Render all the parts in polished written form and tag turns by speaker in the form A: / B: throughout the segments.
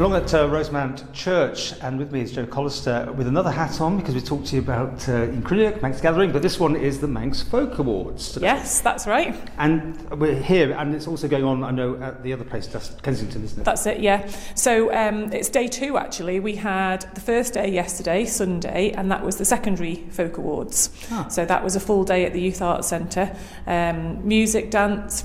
A: Along at Rosemount Church, and with me is Joe Callister with another hat on, because we talked to you about in Criniac, Manx Gathering, but this one is the Manx Folk Awards today.
B: Yes, that's right.
A: And we're here, and it's also going on, I know, at the other place, that's Kensington, isn't it?
B: That's it, yeah. So it's day 2, actually. We had the first day yesterday, Sunday, and that was the secondary Folk Awards. So that was a full day at the Youth Arts Centre. Music, dance,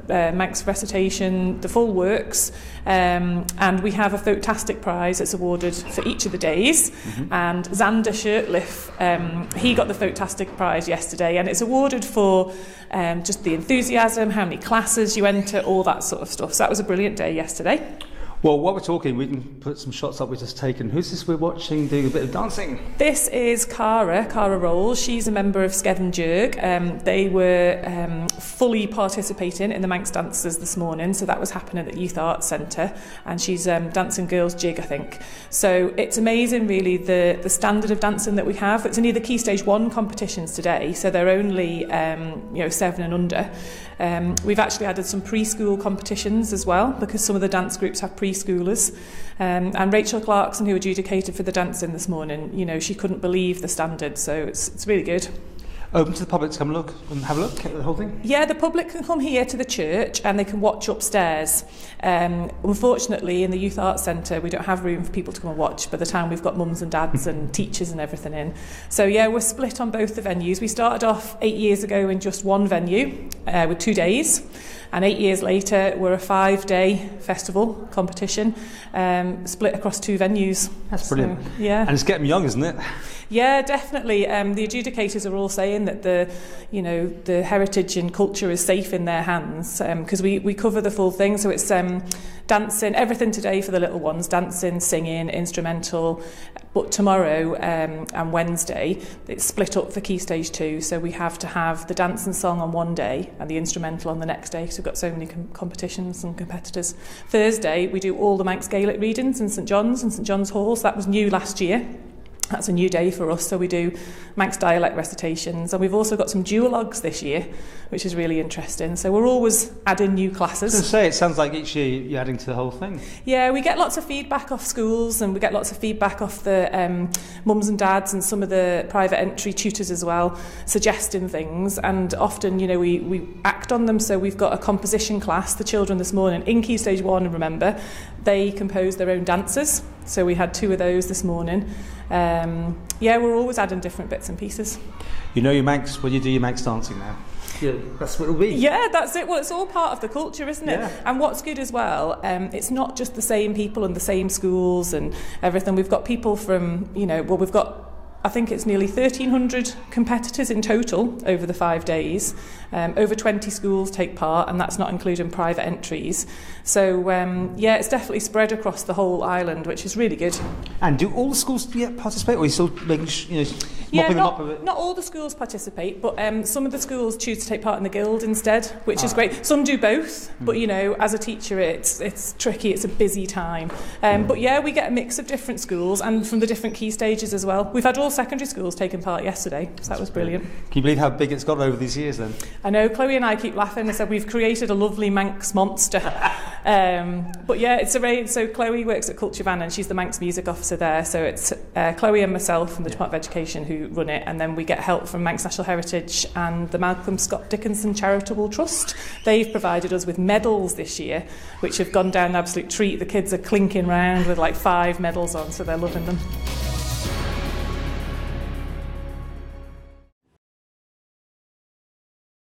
B: Manx recitation, the full works. And we have a Folktastic prize that's awarded for each of the days. And Xander Shirtliff, he got the Folktastic prize yesterday, and it's awarded for just the enthusiasm, how many classes you enter, all that sort of stuff. So that was a brilliant day yesterday.
A: Well, while we're talking, we can put some shots up we've just taken. Who's this we're watching doing a bit of dancing?
B: This is Cara Rolls. She's a member of Skevin Jerg. They were fully participating in the Manx dances this morning, so that was happening at the Youth Arts Centre, and she's dancing girls jig, I think. So it's amazing, really, the standard of dancing that we have. It's only the Key Stage 1 competitions today, so they're only 7 and under. We've actually added some preschool competitions as well, because some of the dance groups have preschoolers. And Rachel Clarkson, who adjudicated for the dancing this morning, she couldn't believe the standard, so it's really good.
A: Open to the public to come look and have a look at the whole thing? Yeah,
B: the public can come here to the church and they can watch upstairs. Unfortunately, in the Youth Arts Centre, we don't have room for people to come and watch by the time we've got mums and dads and teachers and everything in. So yeah, we're split on both the venues. We started off 8 years ago in just one venue with 2 days. And 8 years later, we're a 5-day festival competition, split across 2 venues.
A: That's brilliant.
B: So, yeah.
A: And it's getting young, isn't it?
B: Yeah, definitely. The adjudicators are all saying that the heritage and culture is safe in their hands, because we cover the full thing. So it's dancing, everything today for the little ones, dancing, singing, instrumental. But tomorrow and Wednesday, it's split up for Key Stage 2. So we have to have the dance and song on one day and the instrumental on the next day, because we've got so many competitions and competitors. Thursday, we do all the Manx Gaelic readings in St John's Hall. So that was new last year. That's a new day for us, so we do Manx dialect recitations, and we've also got some duologues this year, which is really interesting. So we're always adding new classes.
A: I was going to say, it sounds like each year you're adding to the whole thing.
B: Yeah, we get lots of feedback off schools, and we get lots of feedback off the mums and dads and some of the private entry tutors as well, suggesting things, and often, we act on them. So we've got a composition class, the children this morning, in Key Stage 1, remember, they compose their own dances. So we had 2 of those this morning. We're always adding different bits and pieces.
A: You know your Manx when you do your Manx dancing now. Yeah, that's what it'll be.
B: Yeah, that's it. Well, it's all part of the culture, isn't it? Yeah. And what's good as well, it's not just the same people and the same schools and everything. We've got people from, we've got, I think it's nearly 1,300 competitors in total over the 5 days. Over 20 schools take part, and that's not including private entries. So, it's definitely spread across the whole island, which is really good.
A: And do all the schools participate, or are you still making, mopping them up a bit?
B: Not all the schools participate, but some of the schools choose to take part in the guild instead, which is great. Some do both, but as a teacher, it's tricky. It's a busy time. But yeah, we get a mix of different schools and from the different key stages as well. We've had all secondary schools taking part yesterday, so that was brilliant.
A: Can you believe how big it's got over these years then?
B: I know, Chloe and I keep laughing. I said we've created a lovely Manx monster. But yeah, it's arranged. So Chloe works at Culture Vannin, she's the Manx music officer there. So it's Chloe and myself from the Department of Education who run it, and then we get help from Manx National Heritage and the Malcolm Scott Dickinson Charitable Trust. They've provided us with medals this year, which have gone down an absolute treat. The kids are clinking round with like 5 medals on, so they're loving them.